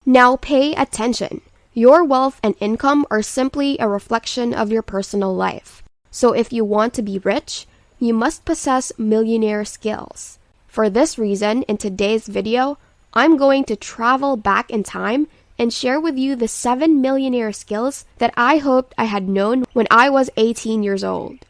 Now pay attention. Your wealth and income are simply a reflection of your personal life. So if you want to be rich, you must possess millionaire skills. For this reason, in today's video, I'm going to travel back in time and share with you the 7 millionaire skills that I hoped I had known when I was 18 years old.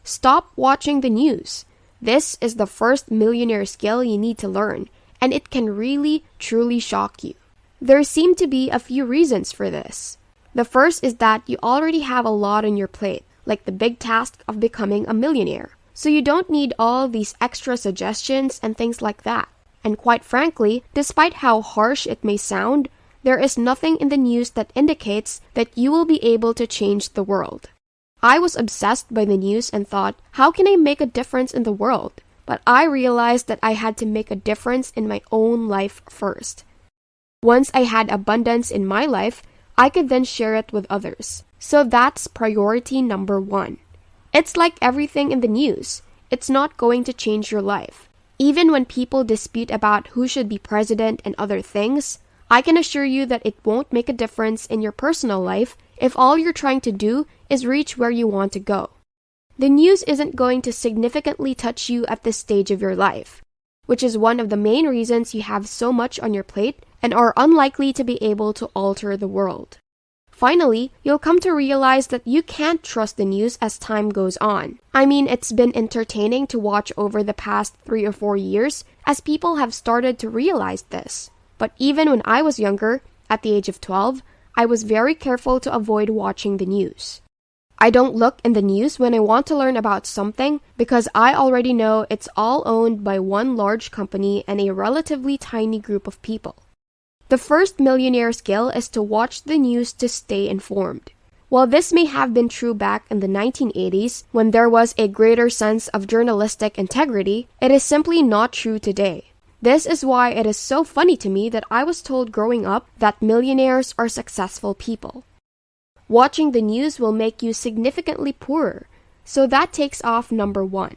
Stop watching the news. This is the first millionaire skill you need to learn, and it can really, truly shock you. There seem to be a few reasons for this. The first is that you already have a lot on your plate, like the big task of becoming a millionaire. So you don't need all these extra suggestions and things like that. And quite frankly, despite how harsh it may sound, there is nothing in the news that indicates that you will be able to change the world. I was obsessed by the news and thought, how can I make a difference in the world? But I realized that I had to make a difference in my own life first. Once I had abundance in my life, I could then share it with others. So that's priority number 1. It's like everything in the news. It's not going to change your life. Even when people dispute about who should be president and other things, I can assure you that it won't make a difference in your personal life if all you're trying to do is reach where you want to go. The news isn't going to significantly touch you at this stage of your life, which is one of the main reasons you have so much on your plate and are unlikely to be able to alter the world. Finally, you'll come to realize that you can't trust the news as time goes on. I mean, it's been entertaining to watch over the past 3 or 4 years as people have started to realize this. But even when I was younger, at the age of 12, I was very careful to avoid watching the news. I don't look in the news when I want to learn about something because I already know it's all owned by one large company and a relatively tiny group of people. The first millionaire skill is to watch the news to stay informed. While this may have been true back in the 1980s when there was a greater sense of journalistic integrity, it is simply not true today. This is why it is so funny to me that I was told growing up that millionaires are successful people. Watching the news will make you significantly poorer, so that takes off number 1.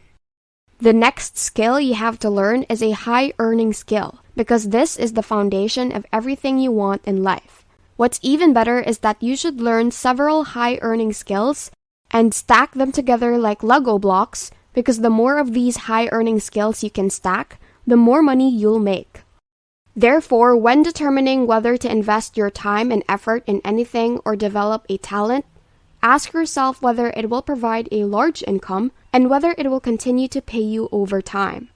The next skill you have to learn is a high-earning skill, because this is the foundation of everything you want in life. What's even better is that you should learn several high-earning skills and stack them together like Lego blocks, because the more of these high-earning skills you can stack, the more money you'll make. Therefore, when determining whether to invest your time and effort in anything or develop a talent, ask yourself whether it will provide a large income and whether it will continue to pay you over time.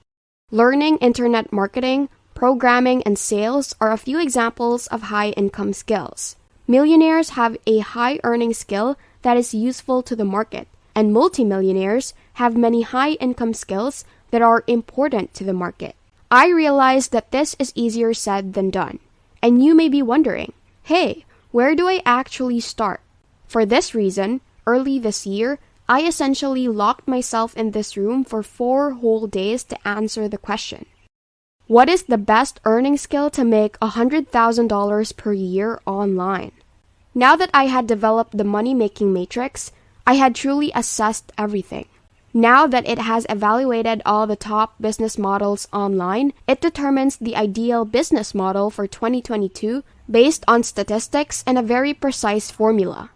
Learning internet marketing, programming, and sales are a few examples of high-income skills. Millionaires have a high-earning skill that is useful to the market, and multimillionaires have many high-income skills that are important to the market. I realize that this is easier said than done, and you may be wondering, hey, where do I actually start? For this reason, early this year, I essentially locked myself in this room for 4 whole days to answer the question. What is the best earning skill to make $100,000 per year online? Now that I had developed the money-making matrix, I had truly assessed everything. Now that it has evaluated all the top business models online, it determines the ideal business model for 2022 based on statistics and a very precise formula.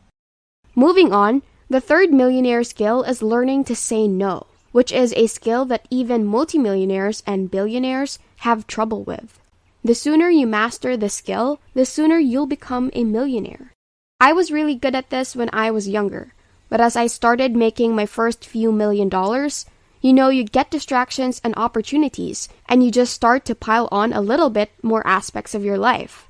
Moving on, the third millionaire skill is learning to say no, which is a skill that even multimillionaires and billionaires have trouble with. The sooner you master this skill, the sooner you'll become a millionaire. I was really good at this when I was younger, but as I started making my first few $1,000,000, you get distractions and opportunities, and you just start to pile on a little bit more aspects of your life.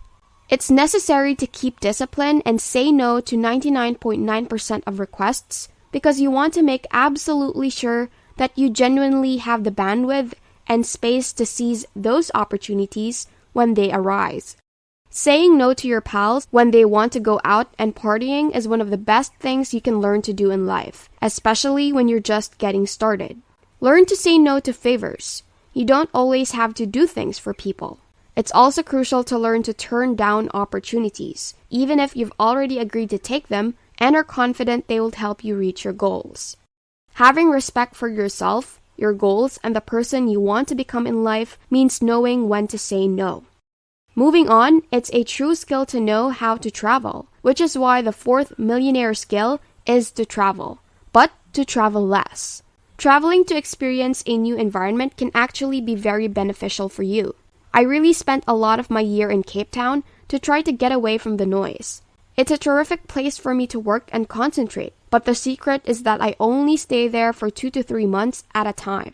It's necessary to keep discipline and say no to 99.9% of requests because you want to make absolutely sure that you genuinely have the bandwidth and space to seize those opportunities when they arise. Saying no to your pals when they want to go out and partying is one of the best things you can learn to do in life, especially when you're just getting started. Learn to say no to favors. You don't always have to do things for people. It's also crucial to learn to turn down opportunities, even if you've already agreed to take them and are confident they will help you reach your goals. Having respect for yourself, your goals, and the person you want to become in life means knowing when to say no. Moving on, it's a true skill to know how to travel, which is why the fourth millionaire skill is to travel, but to travel less. Traveling to experience a new environment can actually be very beneficial for you. I really spent a lot of my year in Cape Town to try to get away from the noise. It's a terrific place for me to work and concentrate, but the secret is that I only stay there for 2 to 3 months at a time.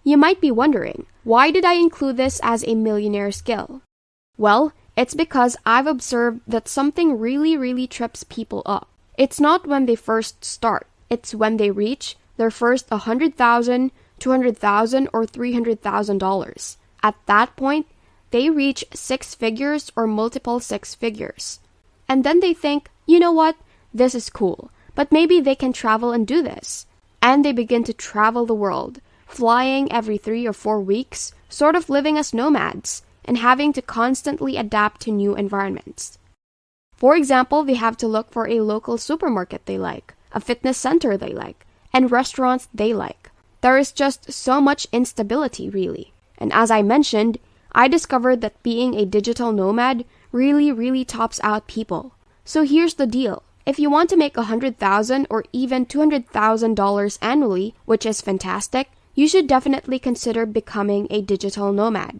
You might be wondering, why did I include this as a millionaire skill? Well, it's because I've observed that something really trips people up. It's not when they first start, it's when they reach their first $100,000, $200,000, or $300,000. At that point, they reach 6 figures or multiple 6 figures. And then they think, you know what, this is cool, but maybe they can travel and do this. And they begin to travel the world, flying every 3 or 4 weeks, sort of living as nomads, and having to constantly adapt to new environments. For example, they have to look for a local supermarket they like, a fitness center they like, and restaurants they like. There is just so much instability, really. And as I mentioned, I discovered that being a digital nomad really tops out people. So here's the deal. If you want to make $100,000 or even $200,000 annually, which is fantastic, you should definitely consider becoming a digital nomad.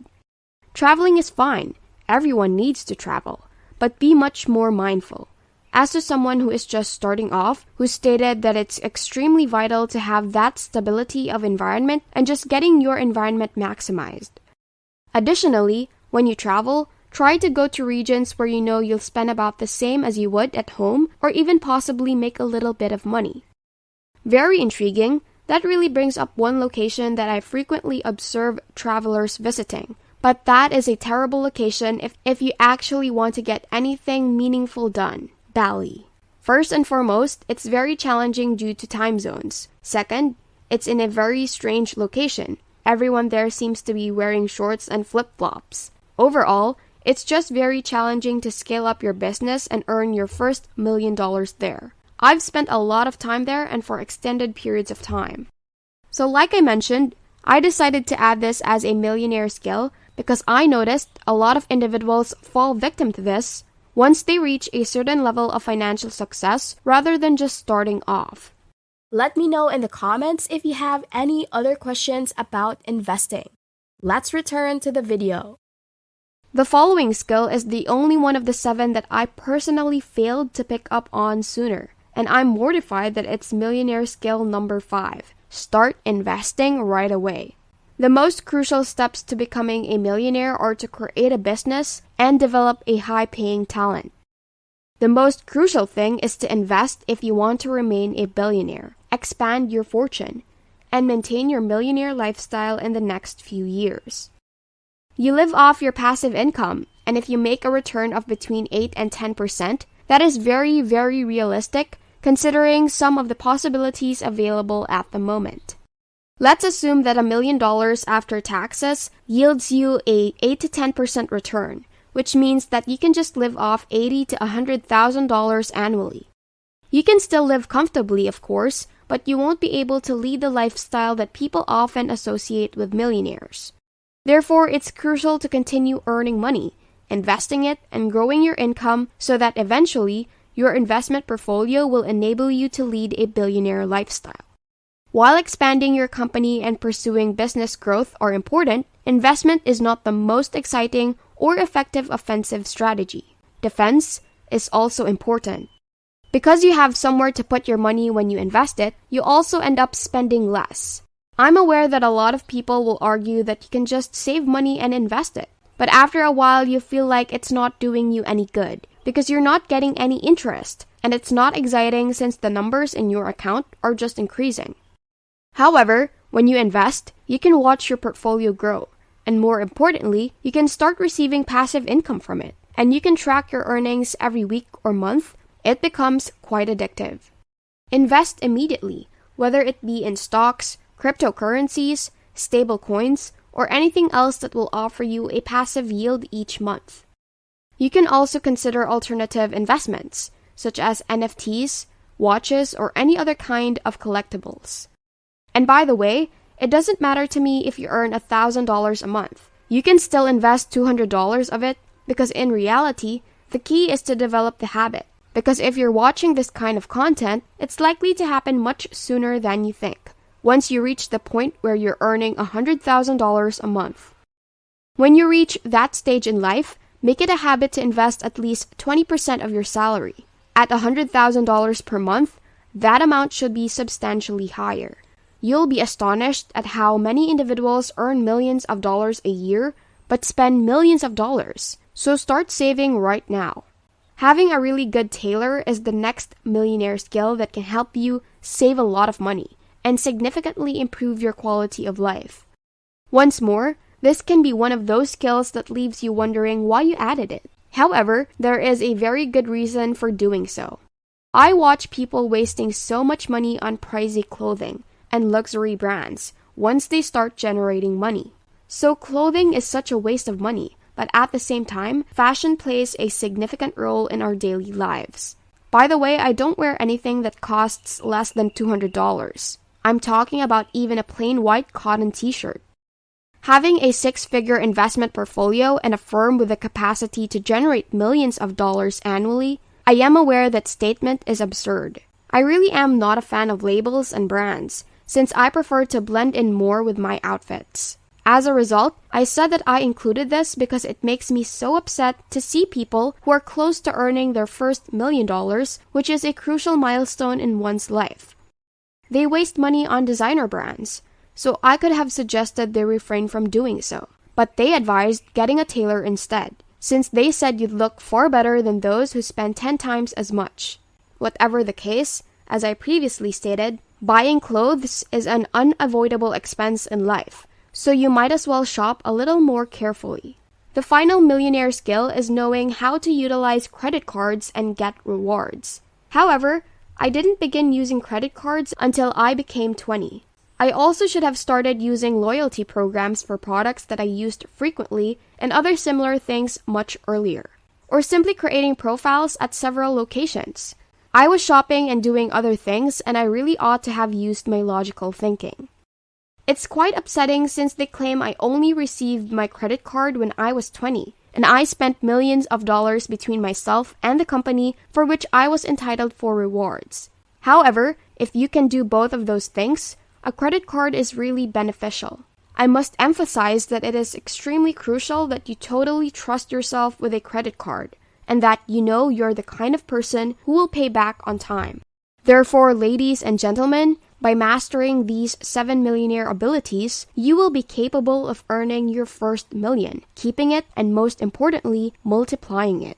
Traveling is fine. Everyone needs to travel, but be much more mindful. As to someone who is just starting off, who stated that it's extremely vital to have that stability of environment and just getting your environment maximized. Additionally, when you travel, try to go to regions where you know you'll spend about the same as you would at home or even possibly make a little bit of money. Very intriguing, that really brings up one location that I frequently observe travelers visiting. But that is a terrible location if you actually want to get anything meaningful done. Bali. First and foremost, it's very challenging due to time zones. Second, it's in a very strange location. Everyone there seems to be wearing shorts and flip-flops. Overall, it's just very challenging to scale up your business and earn your first $1 million there. I've spent a lot of time there and for extended periods of time. So like I mentioned, I decided to add this as a millionaire skill because I noticed a lot of individuals fall victim to this once they reach a certain level of financial success rather than just starting off. Let me know in the comments if you have any other questions about investing. Let's return to the video. The following skill is the only one of the 7 that I personally failed to pick up on sooner, and I'm mortified that it's millionaire skill number 5. Start investing right away. The most crucial steps to becoming a millionaire are to create a business and develop a high-paying talent. The most crucial thing is to invest if you want to remain a billionaire, expand your fortune, and maintain your millionaire lifestyle in the next few years. You live off your passive income, and if you make a return of between 8 and 10%, that is very realistic considering some of the possibilities available at the moment. Let's assume that $1 million after taxes yields you a 8 to 10% return, which means that you can just live off $80,000 to $100,000 annually. You can still live comfortably, of course, but you won't be able to lead the lifestyle that people often associate with millionaires. Therefore, it's crucial to continue earning money, investing it, and growing your income so that eventually your investment portfolio will enable you to lead a billionaire lifestyle. While expanding your company and pursuing business growth are important, investment is not the most exciting or effective offensive strategy. Defense is also important. Because you have somewhere to put your money when you invest it, you also end up spending less. I'm aware that a lot of people will argue that you can just save money and invest it. But after a while, you feel like it's not doing you any good because you're not getting any interest, and it's not exciting since the numbers in your account are just increasing. However, when you invest, you can watch your portfolio grow, and more importantly, you can start receiving passive income from it, and you can track your earnings every week or month. It becomes quite addictive. Invest immediately, whether it be in stocks, cryptocurrencies, stable coins, or anything else that will offer you a passive yield each month. You can also consider alternative investments, such as NFTs, watches, or any other kind of collectibles. And by the way, it doesn't matter to me if you earn $1,000 a month. You can still invest $200 of it Because in reality, the key is to develop the habit. Because if you're watching this kind of content, it's likely to happen much sooner than you think, once you reach the point where you're earning $100,000 a month. When you reach that stage in life, make it a habit to invest at least 20% of your salary. At $100,000 per month, that amount should be substantially higher. You'll be astonished at how many individuals earn millions of dollars a year but spend millions of dollars. So start saving right now. Having a really good tailor is the next millionaire skill that can help you save a lot of money and significantly improve your quality of life. Once more, this can be one of those skills that leaves you wondering why you added it. However, there is a very good reason for doing so. I watch people wasting so much money on pricey clothing and luxury brands once they start generating money. So clothing is such a waste of money, but at the same time, fashion plays a significant role in our daily lives. By the way, I don't wear anything that costs less than $200. I'm talking about even a plain white cotton t-shirt. Having a six-figure investment portfolio and a firm with the capacity to generate millions of dollars annually, I am aware that statement is absurd. I really am not a fan of labels and brands, since I prefer to blend in more with my outfits. As a result, I said that I included this because it makes me so upset to see people who are close to earning their first $1 million, which is a crucial milestone in one's life. They waste money on designer brands, so I could have suggested they refrain from doing so. But they advised getting a tailor instead, since they said you'd look far better than those who spend 10 times as much. Whatever the case, as I previously stated, buying clothes is an unavoidable expense in life, so you might as well shop a little more carefully. The final millionaire skill is knowing how to utilize credit cards and get rewards. However, I didn't begin using credit cards until I became 20. I also should have started using loyalty programs for products that I used frequently and other similar things much earlier, or simply creating profiles at several locations. I was shopping and doing other things, and I really ought to have used my logical thinking. It's quite upsetting since they claim I only received my credit card when I was 20, and I spent millions of dollars between myself and the company for which I was entitled for rewards. However, if you can do both of those things, a credit card is really beneficial. I must emphasize that it is extremely crucial that you totally trust yourself with a credit card, and that you know you're the kind of person who will pay back on time. Therefore, ladies and gentlemen, by mastering these 7 millionaire abilities, you will be capable of earning your first million, keeping it, and most importantly, multiplying it.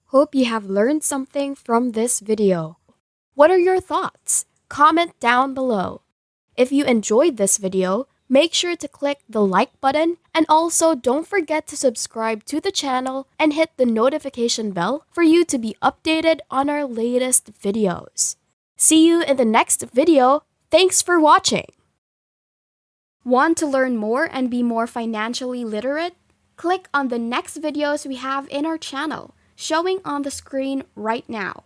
Hope you have learned something from this video. What are your thoughts? Comment down below. If you enjoyed this video, make sure to click the like button, and also don't forget to subscribe to the channel and hit the notification bell for you to be updated on our latest videos. See you in the next video. Thanks for watching. Want to learn more and be more financially literate? Click on the next videos we have in our channel, showing on the screen right now.